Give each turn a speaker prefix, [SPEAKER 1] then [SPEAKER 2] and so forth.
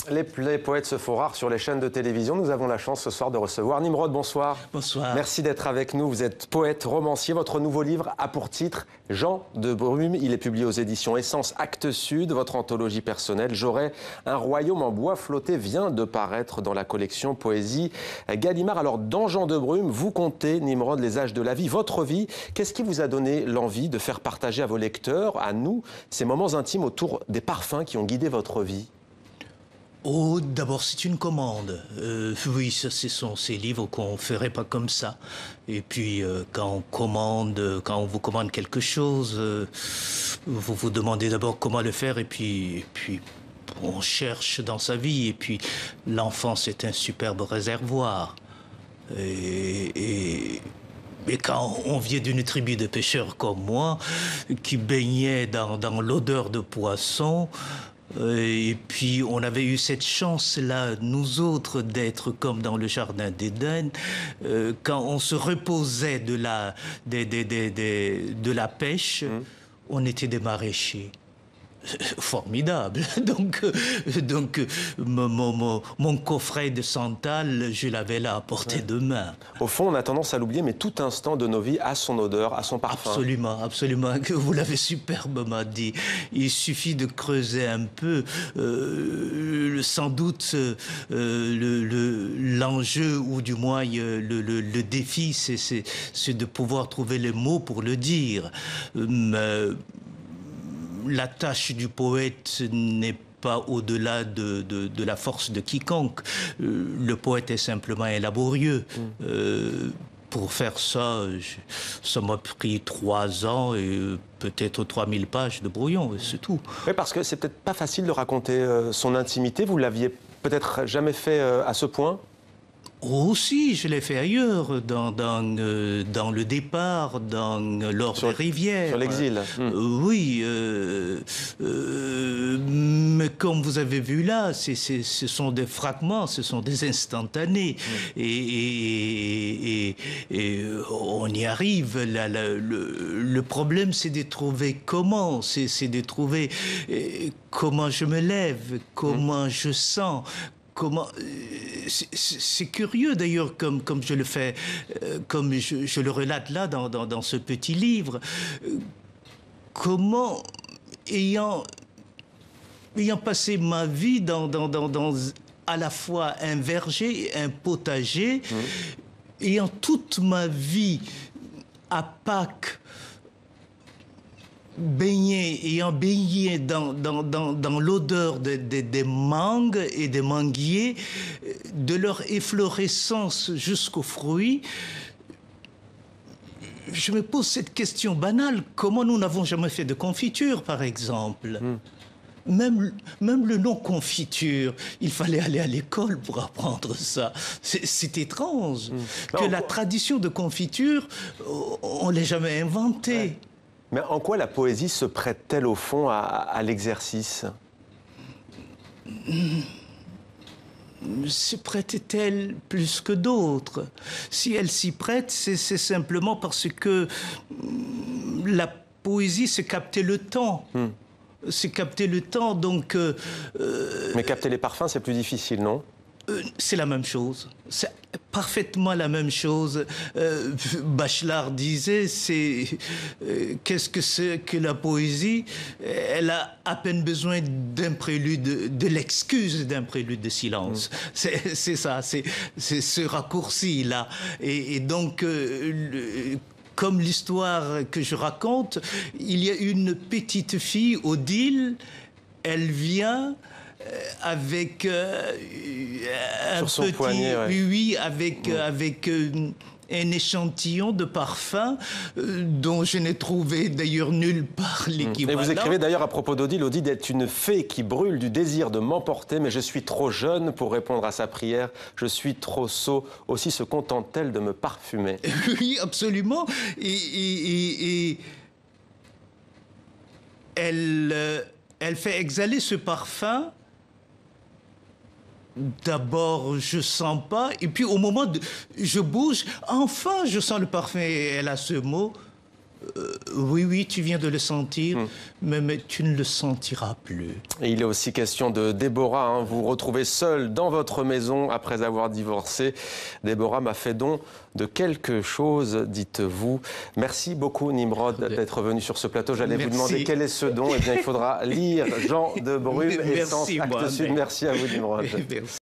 [SPEAKER 1] Les poètes se font rares sur les chaînes de télévision. Nous avons la chance ce soir de recevoir Nimrod. Bonsoir.
[SPEAKER 2] Bonsoir.
[SPEAKER 1] Merci d'être avec nous. Vous êtes poète, romancier. Votre nouveau livre a pour titre Jean de Brume. Il est publié aux éditions Essence Actes Sud. Votre anthologie personnelle, J'aurais un royaume en bois flotté, vient de paraître dans la collection Poésie Gallimard. Alors, dans Jean de Brume, vous comptez, Nimrod, les âges de la vie, votre vie. Qu'est-ce qui vous a donné l'envie de faire partager à vos lecteurs, à nous, ces moments intimes autour des parfums qui ont guidé votre vie?
[SPEAKER 2] Oh, d'abord, c'est une commande. Oui, ça, ce sont ces livres qu'on ne ferait pas comme ça. Et puis, quand on vous commande quelque chose, vous vous demandez d'abord comment le faire, et puis on cherche dans sa vie. Et puis, l'enfance est un superbe réservoir. Et quand on vient d'une tribu de pêcheurs comme moi, qui baignait dans l'odeur de poisson, et puis on avait eu cette chance-là, nous autres, d'être comme dans le jardin d'Éden, quand on se reposait de la pêche, on était des maraîchers. Formidable. Donc mon coffret de santal, je l'avais là à portée de main.
[SPEAKER 1] Au fond, on a tendance à l'oublier, mais tout instant de nos vies a son odeur, a son parfum.
[SPEAKER 2] Absolument, absolument. Vous l'avez superbement dit. Il suffit de creuser un peu. Sans doute, l'enjeu, ou du moins le défi, c'est de pouvoir trouver les mots pour le dire. La tâche du poète n'est pas au-delà de la force de quiconque. Le poète est simplement un laborieux. Pour faire ça, ça m'a pris 3 ans et peut-être 3000 pages de brouillon, c'est tout.
[SPEAKER 1] Oui, parce que c'est peut-être pas facile de raconter son intimité. Vous l'aviez peut-être jamais fait à ce point?
[SPEAKER 2] Aussi, je l'ai fait ailleurs, dans le départ, l'Or des rivières.
[SPEAKER 1] Sur l'exil.
[SPEAKER 2] Oui, mais comme vous avez vu là, ce sont des fragments, ce sont des instantanés. Et on y arrive. Le problème, c'est de trouver comment. C'est de trouver comment je me lève, comment je sens. C'est curieux d'ailleurs, comme je le fais, comme je le relate là dans ce petit livre. Comment, ayant passé ma vie dans à la fois un verger et un potager, ayant toute ma vie à Pâques, ayant baigné dans l'odeur des mangues et des manguiers, de leur efflorescence jusqu'aux fruits, je me pose cette question banale. Comment nous n'avons jamais fait de confiture, par exemple? Même le nom confiture, il fallait aller à l'école pour apprendre ça. C'est étrange que la tradition de confiture, on ne l'ait jamais inventée.
[SPEAKER 1] Ouais. Mais en quoi la poésie se prête-t-elle au fond à l'exercice?
[SPEAKER 2] Se prête-t-elle plus que d'autres? Si elle s'y prête, c'est simplement parce que la poésie, c'est capter le temps. C'est capter le temps, donc...
[SPEAKER 1] Mais capter les parfums, c'est plus difficile, non?
[SPEAKER 2] C'est la même chose. C'est parfaitement la même chose. Bachelard disait, qu'est-ce que c'est que la poésie? Elle a à peine besoin d'un prélude, de l'excuse d'un prélude de silence. C'est ça, c'est ce raccourci-là. Et donc... comme l'histoire que je raconte, il y a une petite fille, Odile, elle vient avec un
[SPEAKER 1] sur son
[SPEAKER 2] petit
[SPEAKER 1] poignet, ouais.
[SPEAKER 2] oui, avec un échantillon de parfum dont je n'ai trouvé d'ailleurs nulle part l'équivalent.
[SPEAKER 1] Et vous écrivez d'ailleurs à propos d'Odile, Odile est une fée qui brûle du désir de m'emporter, mais je suis trop jeune pour répondre à sa prière, je suis trop sot, aussi se contente-t-elle de me parfumer?
[SPEAKER 2] Oui, absolument. Et elle fait exhaler ce parfum. D'abord, je sens pas, et puis au moment de... Je bouge, enfin, je sens le parfum, et elle a ce mot, Oui, tu viens de le sentir, mais tu ne le sentiras plus.
[SPEAKER 1] Et il est aussi question de Déborah. Hein. Vous vous retrouvez seule dans votre maison après avoir divorcé. Déborah m'a fait don de quelque chose, dites-vous. Merci beaucoup, Nimrod, d'être venu sur ce plateau. J'allais vous demander quel est ce don. Eh bien, il faudra lire Jean de Brûme, Essence, Actes Sud. Merci à vous, Nimrod.
[SPEAKER 2] Merci.